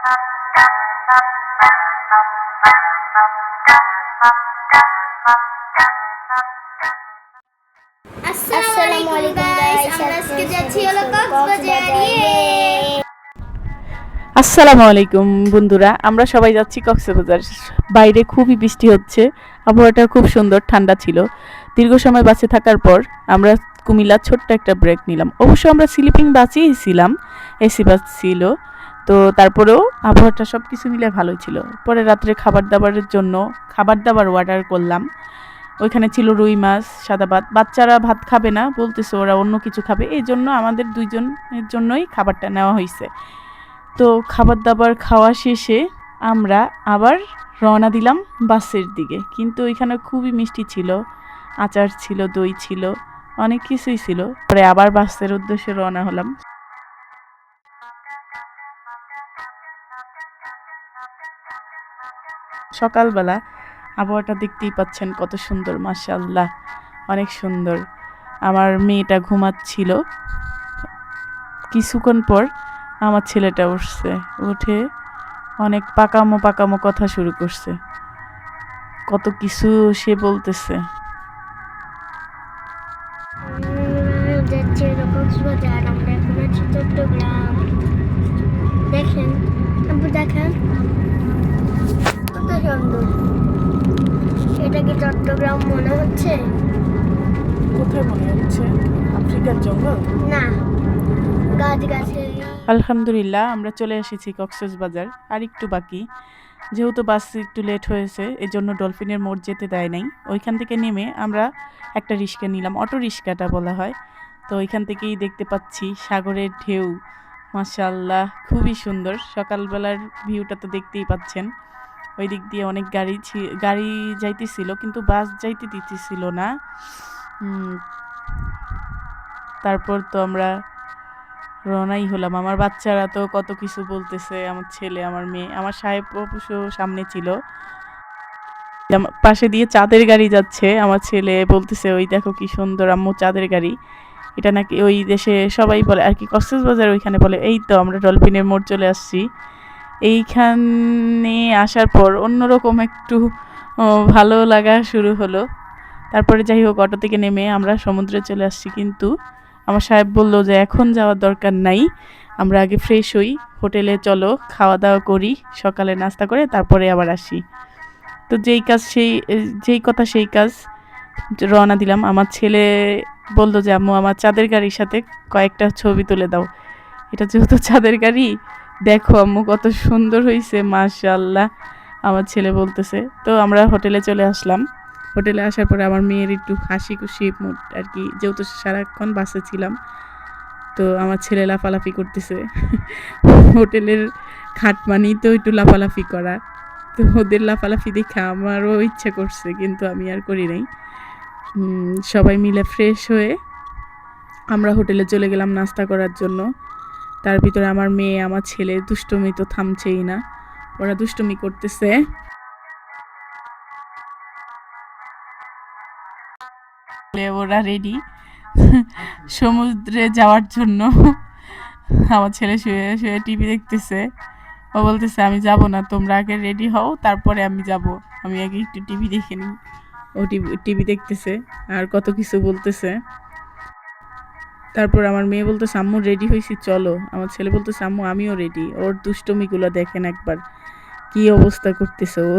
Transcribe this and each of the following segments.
আসসালামু আলাইকুম গাইস, আমরা আজকে যাচ্ছি হলো কক্সবাজার। আসসালামু আলাইকুম বন্ধুরা, আমরা সবাই যাচ্ছি কক্সবাজার। বাইরে খুবই বৃষ্টি হচ্ছে, আবহাওয়াটা খুব সুন্দর, ঠান্ডা ছিল। দীর্ঘ সময় বাসে থাকার পর আমরা কুমিল্লার ছোট্ট একটা ব্রেক নিলাম। অবশ্য আমরা স্লিপিং বাসেই ছিলাম, এসি বাস ছিল। তো তারপরেও আবহাওয়াটা সব কিছু মিলে ভালোই ছিল। পরে রাত্রে খাবার দাবার অর্ডার করলাম। ওইখানে ছিল রুই মাছ, সাদা ভাত। বাচ্চারা ভাত খাবে না, বলতেছে ওরা অন্য কিছু খাবে, এই জন্য আমাদের দুইজনের জন্যই খাবারটা নেওয়া হয়েছে। তো খাবার দাবার খাওয়া শেষে আমরা আবার রওনা দিলাম বাসের দিকে। কিন্তু ওইখানে খুবই মিষ্টি ছিল, আচার ছিল, দই ছিল, অনেক কিছুই ছিল। পরে আবার বাসের উদ্দেশ্যে রওনা হলাম। সকালবেলা আবহাওয়াটা দেখতেই পাচ্ছেন কত সুন্দর, মাশাআল্লাহ, অনেক সুন্দর। আমার মেয়েটা ঘুমাচ্ছিল। কিছুক্ষণ পর আমার ছেলেটা উঠে অনেক পাকামো কথা শুরু করছে। কত কিছু সে বলতেছে। যাচ্ছি হলো কক্সবাজার। আমরা এখন আছি চট্টগ্রাম। দেখেন আপু, দেখেন কত সুন্দর। এটা কি চট্টগ্রাম মনে হচ্ছে? কোথায় মনে হচ্ছে? আফ্রিকার জঙ্গল? না, গাছ গাছে। আলহামদুলিল্লাহ, আমরা চলে এসেছি কক্সবাজার। আর একটু বাকি। যেহেতু বাস একটু লেট হয়েছে, এজন্য ডলফিনের মোড় যেতে দেয় নাই। ওইখান থেকে নেমে আমরা একটা রিক্সা নিলাম, অটো রিক্সাটা বলা হয়। তো ওইখান থেকেই দেখতে পাচ্ছি সাগরের ঢেউ। মাশাআল্লাহ, খুবই সুন্দর। সকালবেলার ভিউটা তো দেখতেই পাচ্ছেন। ওই দিক দিয়ে অনেক গাড়ি যাইতেছিল, কিন্তু বাস যাইতে দিতেছিল না। তারপর তো আমরা রওনাই হলাম। আমার বাচ্চারা তো কত কিছু বলতেছে, আমার ছেলে, আমার মেয়ে। আমার সাহেব অবশ্য সামনে ছিল। পাশে দিয়ে চাঁদের গাড়ি যাচ্ছে, আমার ছেলে বলতেছে ওই দেখো কি সুন্দর আম্মু চাঁদের গাড়ি। এটা নাকি ওই দেশে সবাই বলে আর কি, কক্সবাজার ওইখানে বলে। এই তো আমরা ডলফিনের মোড় চলে আসছি। এইখানে আসার পর অন্যরকম একটু ভালো লাগা শুরু হলো। তারপরে যাই হোক, অটো থেকে নেমে আমরা সমুদ্রে চলে আসছি। কিন্তু আমার সাহেব বলল যে এখন যাওয়ার দরকার নাই, আমরা আগে ফ্রেশ হই, হোটেলে চলো, খাওয়া দাওয়া করি, সকালে নাস্তা করে তারপরে আবার আসি। তো যেই কথা সেই কাজ, রওনা দিলাম। আমার ছেলে বলল যে আম্মু আমার চাঁদের গাড়ির সাথে কয়েকটা ছবি তুলে দাও। এটা যেহেতু চাঁদের গাড়ি, দেখো আম্মু কত সুন্দর হয়েছে, মাশাআল্লাহ আমার ছেলে বলতেছে। তো আমরা হোটেলে চলে আসলাম। হোটেলে আসার পরে আমার মেয়ের একটু হাসি খুশি মুড আর কি, যেহেতু সারাক্ষণ বাসে ছিলাম। তো আমার ছেলে লাফালাফি করতেছে। হোটেলের খাট মানেই তো একটু লাফালাফি করা। তো ওদের লাফালাফি দেখে আমারও ইচ্ছে করছে, কিন্তু আমি আর করি নাই। সবাই মিলে ফ্রেশ হয়ে আমরা হোটেলে চলে গেলাম নাস্তা করার জন্য। তার ভিতরে আমার মেয়ে, আমার ছেলে দুষ্টুমি তো থামছেই না, ওরা দুষ্টুমি করতেছে। ওরা রেডি সমুদ্রে যাওয়ার জন্য। আমার ছেলে শুয়ে শুয়ে টিভি দেখতেছে। ও বলতেছে আমি যাব না, তোমরা আগে রেডি হও, তারপরে আমি যাব, আমি আগে একটু টিভি দেখে নিই। ও টিভি দেখতেছে আর কত কিছু বলতেছে। তারপর আমার মেয়ে বলতেছে আম্মু রেডি হয়েছি চলো। আমার ছেলে বলতেছে আম্মু আমিও রেডি। ওর দুষ্টমিগুলো দেখেন একবার, কি অবস্থা করতেছে ও।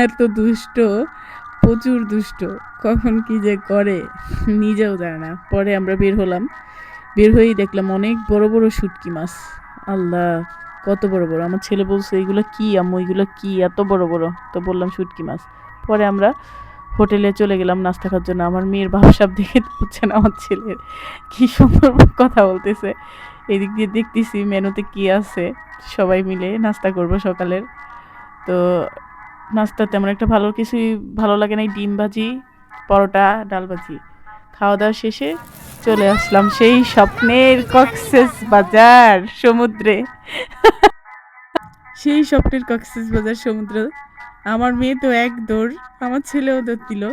এত দুষ্ট, প্রচুর দুষ্ট, কখন কি যে করে নিজেও জানে না। পরে আমরা বের হলাম, বের হয়েই দেখলাম অনেক বড় বড় শুটকি মাছ। আল্লাহ, কত বড় বড়! আমার ছেলে বলছে এগুলো কি আম্মু, এগুলো কি এত বড় বড়? তো বললাম শুটকি মাছ। পরে আমরা হোটেলে চলে গেলাম নাস্তা খাওয়ার জন্য। আমার মেয়ের ভাবসাব দেখে বুঝছেন আমার ছেলের কি সুন্দর কথা বলতেছে। এদিক দিয়ে দেখতেছি মেনুতে কি আছে, সবাই মিলে নাস্তা করব সকালের। তো নাস্তা তেমন একটা কিছুই ভালো লাগে নাই, ডিম ভাজি, পরোটা, ডাল ভাজি। খাওয়া দাওয়া শেষে চলে আসলাম সেই স্বপ্নের কক্সবাজার সমুদ্রে। সেই স্বপ্নের কক্সবাজার সমুদ্র। আমার মেয়ে তো এক দৌড়, আমার ছেলেও দৌড় দিল,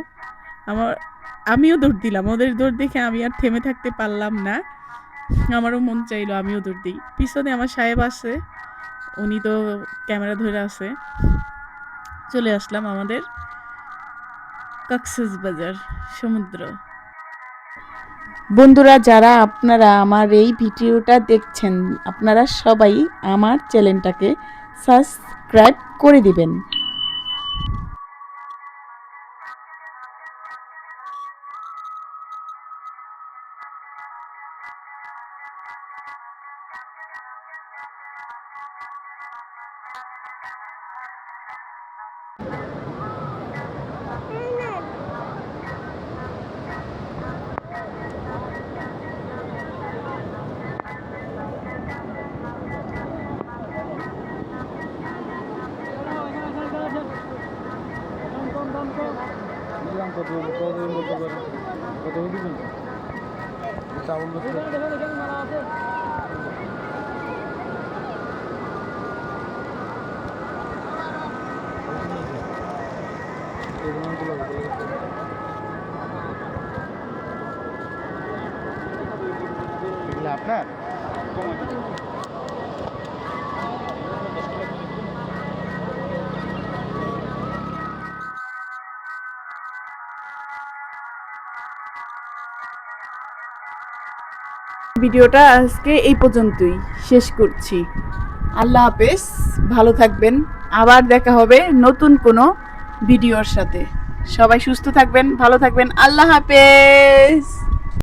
আমিও দৌড় দিলাম। ওদের দৌড় দেখে আমি আর থেমে থাকতে পারলাম না, আমারও মন চাইলো আমিও দৌড় দিই। পিছনে আমার সাহেব আছে, উনি তো ক্যামেরা ধরে আছে। চলে আসলাম আমাদের কক্সবাজার সমুদ্র। বন্ধুরা, যারা আপনারা আমার এই ভিডিওটা দেখছেন, আপনারা সবাই আমার চ্যানেলটাকে সাবস্ক্রাইব করে দিবেন। আপনার ভিডিওটা আজকে এই পর্যন্তই শেষ করছি। আল্লাহ হাফেজ, ভালো থাকবেন। আবার দেখা হবে নতুন কোনো ভিডিওর সাথে। সবাই সুস্থ থাকবেন, ভালো থাকবেন। আল্লাহ হাফেজ।